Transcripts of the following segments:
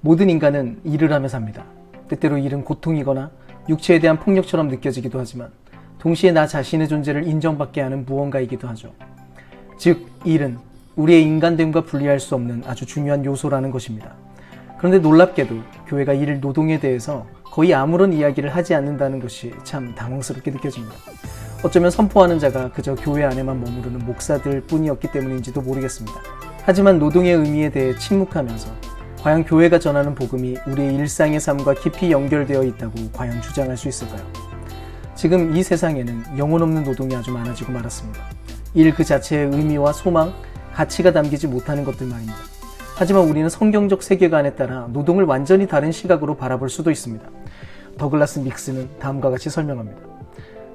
모든 인간은 일을 하며 삽니다. 때때로 일은 고통이거나 육체에 대한 폭력처럼 느껴지기도 하지만 동시에 나 자신의 존재를 인정받게 하는 무언가이기도 하죠. 즉, 일은 우리의 인간됨과 분리할 수 없는 아주 중요한 요소라는 것입니다. 그런데 놀랍게도 교회가 일 노동에 대해서 거의 아무런 이야기를 하지 않는다는 것이 참 당황스럽게 느껴집니다. 어쩌면 선포하는 자가 그저 교회 안에만 머무르는 목사들 뿐이었기 때문인지도 모르겠습니다. 하지만 노동의 의미에 대해 침묵하면서 과연 교회가 전하는 복음이 우리의 일상의 삶과 깊이 연결되어 있다고 과연 주장할 수 있을까요? 지금 이 세상에는 영혼 없는 노동이 아주 많아지고 말았습니다. 일 그 자체의 의미와 소망, 가치가 담기지 못하는 것들 말입니다. 하지만 우리는 성경적 세계관에 따라 노동을 완전히 다른 시각으로 바라볼 수도 있습니다. 더글라스 믹스는 다음과 같이 설명합니다.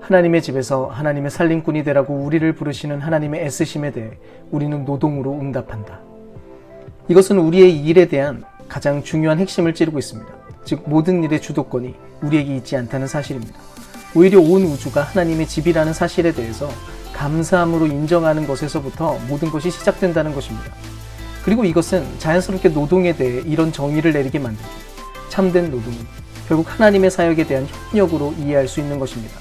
하나님의 집에서 하나님의 살림꾼이 되라고 우리를 부르시는 하나님의 애쓰심에 대해 우리는 노동으로 응답한다. 이것은 우리의 일에 대한 가장 중요한 핵심을 찌르고 있습니다. 즉, 모든 일의 주도권이 우리에게 있지 않다는 사실입니다. 오히려 온 우주가 하나님의 집이라는 사실에 대해서 감사함으로 인정하는 것에서부터 모든 것이 시작된다는 것입니다. 그리고 이것은 자연스럽게 노동에 대해 이런 정의를 내리게 만들죠. 참된 노동은 결국 하나님의 사역에 대한 협력으로 이해할 수 있는 것입니다.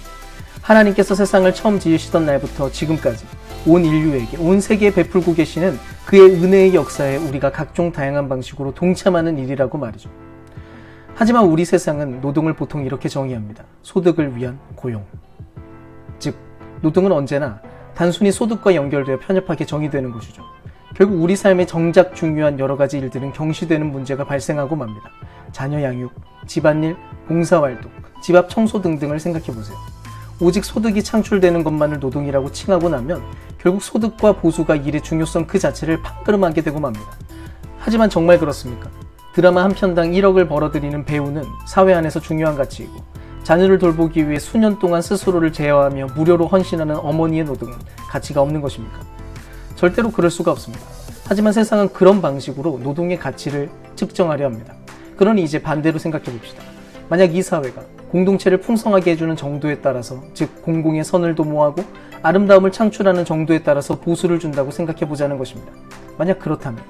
하나님께서 세상을 처음 지으시던 날부터 지금까지 온 인류에게, 온 세계에 베풀고 계시는 그의 은혜의 역사에 우리가 각종 다양한 방식으로 동참하는 일이라고 말이죠. 하지만 우리 세상은 노동을 보통 이렇게 정의합니다. 소득을 위한 고용. 즉, 노동은 언제나 단순히 소득과 연결되어 편협하게 정의되는 것이죠. 결국 우리 삶에 정작 중요한 여러 가지 일들은 경시되는 문제가 발생하고 맙니다. 자녀 양육, 집안일, 봉사활동, 집 앞 청소 등등을 생각해보세요. 오직 소득이 창출되는 것만을 노동이라고 칭하고 나면 결국 소득과 보수가 일의 중요성 그 자체를 판가름하게 되고 맙니다. 하지만 정말 그렇습니까? 드라마 한 편당 1억을 벌어들이는 배우는 사회 안에서 중요한 가치이고, 자녀를 돌보기 위해 수년 동안 스스로를 제어하며 무료로 헌신하는 어머니의 노동은 가치가 없는 것입니까? 절대로 그럴 수가 없습니다. 하지만 세상은 그런 방식으로 노동의 가치를 측정하려 합니다. 그러니 이제 반대로 생각해 봅시다. 만약 이 사회가 공동체를 풍성하게 해주는 정도에 따라서, 즉 공공의 선을 도모하고 아름다움을 창출하는 정도에 따라서 보수를 준다고 생각해 보자는 것입니다. 만약 그렇다면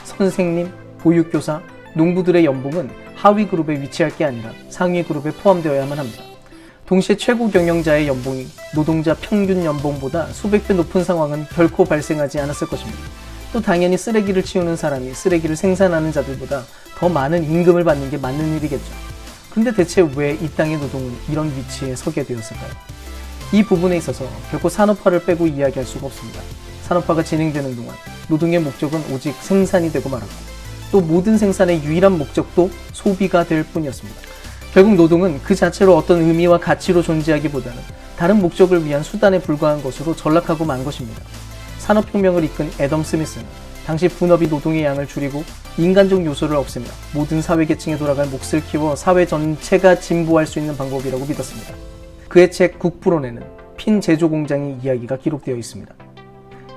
선생님, 보육교사, 농부들의 연봉은 하위 그룹에 위치할 게 아니라 상위 그룹에 포함되어야만 합니다. 동시에 최고 경영자의 연봉이 노동자 평균 연봉보다 수백 배 높은 상황은 결코 발생하지 않았을 것입니다. 또 당연히 쓰레기를 치우는 사람이 쓰레기를 생산하는 자들보다 더 많은 임금을 받는 게 맞는 일이겠죠. 근데 대체 왜 이 땅의 노동은 이런 위치에 서게 되었을까요? 이 부분에 있어서 결코 산업화를 빼고 이야기할 수가 없습니다. 산업화가 진행되는 동안 노동의 목적은 오직 생산이 되고 말았고, 또 모든 생산의 유일한 목적도 소비가 될 뿐이었습니다. 결국 노동은 그 자체로 어떤 의미와 가치로 존재하기보다는 다른 목적을 위한 수단에 불과한 것으로 전락하고 만 것입니다. 산업혁명을 이끈 애덤 스미스는 당시 분업이 노동의 양을 줄이고 인간적 요소를 없애며 모든 사회계층에 돌아갈 몫을 키워 사회 전체가 진보할 수 있는 방법이라고 믿었습니다. 그의 책 국부론에는 핀 제조 공장의 이야기가 기록되어 있습니다.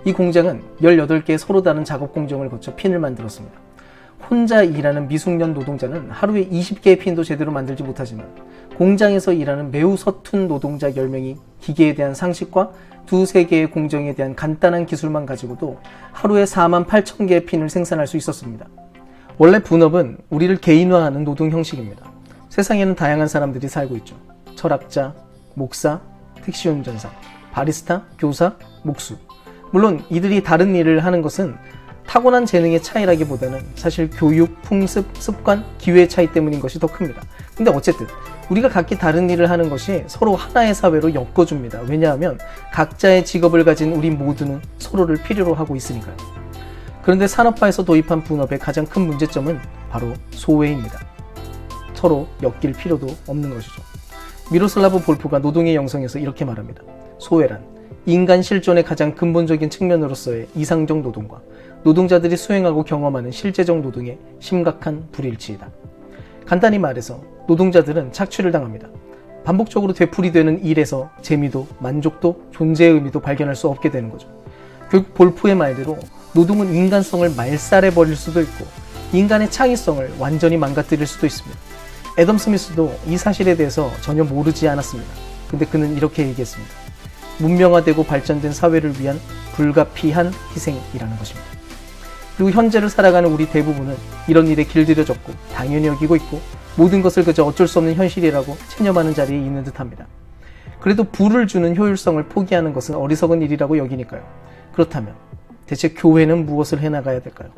이 공장은 18개의 서로 다른 작업 공정을 거쳐 핀을 만들었습니다. 혼자 일하는 미숙련 노동자는 하루에 20개의 핀도 제대로 만들지 못하지만, 공장에서 일하는 매우 서툰 노동자 10명이 기계에 대한 상식과 두세 개의 공정에 대한 간단한 기술만 가지고도 하루에 48,000개의 핀을 생산할 수 있었습니다. 원래 분업은 우리를 개인화하는 노동 형식입니다. 세상에는 다양한 사람들이 살고 있죠. 철학자, 목사, 택시운전사, 바리스타, 교사, 목수. 물론 이들이 다른 일을 하는 것은 타고난 재능의 차이라기보다는 사실 교육, 풍습, 습관, 기회의 차이 때문인 것이 더 큽니다. 근데 어쨌든 우리가 각기 다른 일을 하는 것이 서로 하나의 사회로 엮어줍니다. 왜냐하면 각자의 직업을 가진 우리 모두는 서로를 필요로 하고 있으니까요. 그런데 산업화에서 도입한 분업의 가장 큰 문제점은 바로 소외입니다. 서로 엮일 필요도 없는 것이죠. 미로슬라브 볼프가 노동의 영성에서 이렇게 말합니다. 소외란 인간 실존의 가장 근본적인 측면으로서의 이상적 노동과 노동자들이 수행하고 경험하는 실제적 노동의 심각한 불일치이다. 간단히 말해서 노동자들은 착취를 당합니다. 반복적으로 되풀이되는 일에서 재미도, 만족도, 존재의 의미도 발견할 수 없게 되는 거죠. 결국 볼프의 말대로 노동은 인간성을 말살해버릴 수도 있고 인간의 창의성을 완전히 망가뜨릴 수도 있습니다. 애덤 스미스도 이 사실에 대해서 전혀 모르지 않았습니다. 근데 그는 이렇게 얘기했습니다. 문명화되고 발전된 사회를 위한 불가피한 희생이라는 것입니다. 그리고 현재를 살아가는 우리 대부분은 이런 일에 길들여졌고 당연히 여기고 있고 모든 것을 그저 어쩔 수 없는 현실이라고 체념하는 자리에 있는 듯합니다. 그래도 부를 주는 효율성을 포기하는 것은 어리석은 일이라고 여기니까요. 그렇다면 대체 교회는 무엇을 해나가야 될까요?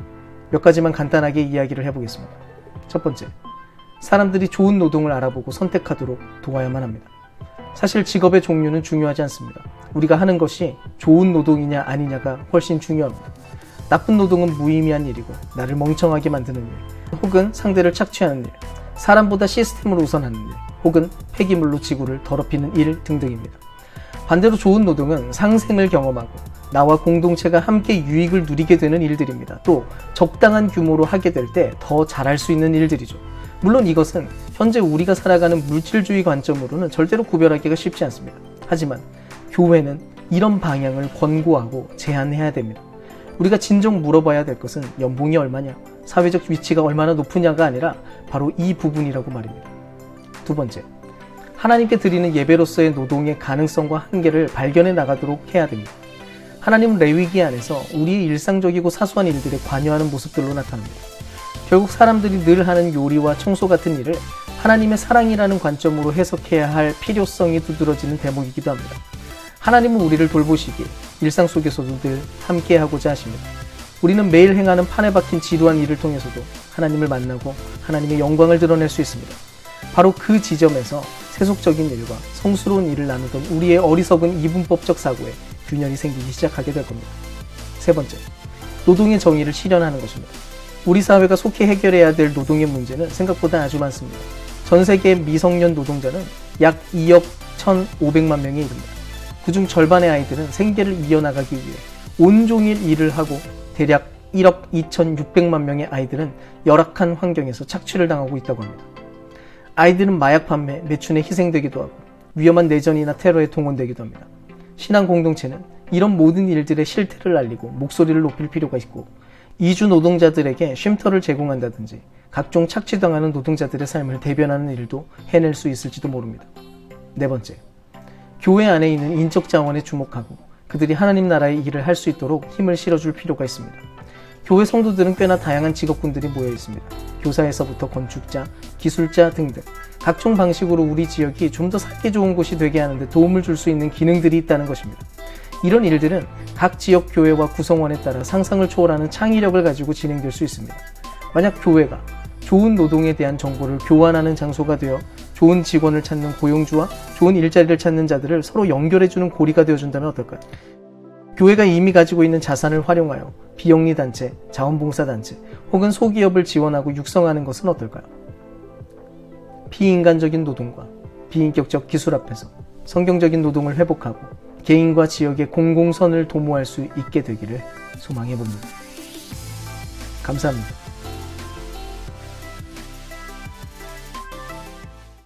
몇 가지만 간단하게 이야기를 해보겠습니다. 첫 번째, 사람들이 좋은 노동을 알아보고 선택하도록 도와야만 합니다. 사실 직업의 종류는 중요하지 않습니다. 우리가 하는 것이 좋은 노동이냐 아니냐가 훨씬 중요합니다. 나쁜 노동은 무의미한 일이고 나를 멍청하게 만드는 일, 혹은 상대를 착취하는 일, 사람보다 시스템을 우선하는 일, 혹은 폐기물로 지구를 더럽히는 일 등등입니다. 반대로 좋은 노동은 상생을 경험하고 나와 공동체가 함께 유익을 누리게 되는 일들입니다. 또 적당한 규모로 하게 될 때 더 잘할 수 있는 일들이죠. 물론 이것은 현재 우리가 살아가는 물질주의 관점으로는 절대로 구별하기가 쉽지 않습니다. 하지만 교회는 이런 방향을 권고하고 제안해야 됩니다. 우리가 진정 물어봐야 될 것은 연봉이 얼마냐, 사회적 위치가 얼마나 높으냐가 아니라 바로 이 부분이라고 말입니다. 두 번째, 하나님께 드리는 예배로서의 노동의 가능성과 한계를 발견해 나가도록 해야 됩니다. 하나님은 레위기 안에서 우리의 일상적이고 사소한 일들에 관여하는 모습들로 나타납니다. 결국 사람들이 늘 하는 요리와 청소 같은 일을 하나님의 사랑이라는 관점으로 해석해야 할 필요성이 두드러지는 대목이기도 합니다. 하나님은 우리를 돌보시기에 일상 속에서도 늘 함께하고자 하십니다. 우리는 매일 행하는 판에 박힌 지루한 일을 통해서도 하나님을 만나고 하나님의 영광을 드러낼 수 있습니다. 바로 그 지점에서 세속적인 일과 성스러운 일을 나누던 우리의 어리석은 이분법적 사고에 균열이 생기기 시작하게 될 겁니다. 세 번째, 노동의 정의를 실현하는 것입니다. 우리 사회가 속히 해결해야 될 노동의 문제는 생각보다 아주 많습니다. 전 세계 미성년 노동자는 약 2억 1,500만 명에 이릅니다. 그중 절반의 아이들은 생계를 이어나가기 위해 온종일 일을 하고 대략 1억 2,600만 명의 아이들은 열악한 환경에서 착취를 당하고 있다고 합니다. 아이들은 마약 판매, 매춘에 희생되기도 하고 위험한 내전이나 테러에 동원되기도 합니다. 신앙 공동체는 이런 모든 일들의 실태를 알리고 목소리를 높일 필요가 있고 이주 노동자들에게 쉼터를 제공한다든지 각종 착취당하는 노동자들의 삶을 대변하는 일도 해낼 수 있을지도 모릅니다. 네 번째, 교회 안에 있는 인적 자원에 주목하고 그들이 하나님 나라의 일을 할 수 있도록 힘을 실어줄 필요가 있습니다. 교회 성도들은 꽤나 다양한 직업군들이 모여 있습니다. 교사에서부터 건축자, 기술자 등등 각종 방식으로 우리 지역이 좀 더 살기 좋은 곳이 되게 하는 데 도움을 줄 수 있는 기능들이 있다는 것입니다. 이런 일들은 각 지역 교회와 구성원에 따라 상상을 초월하는 창의력을 가지고 진행될 수 있습니다. 만약 교회가 좋은 노동에 대한 정보를 교환하는 장소가 되어 좋은 직원을 찾는 고용주와 좋은 일자리를 찾는 자들을 서로 연결해주는 고리가 되어준다면 어떨까요? 교회가 이미 가지고 있는 자산을 활용하여 비영리단체, 자원봉사단체 혹은 소기업을 지원하고 육성하는 것은 어떨까요? 비인간적인 노동과 비인격적 기술 앞에서 성경적인 노동을 회복하고 개인과 지역의 공공선을 도모할 수 있게 되기를 소망해봅니다. 감사합니다.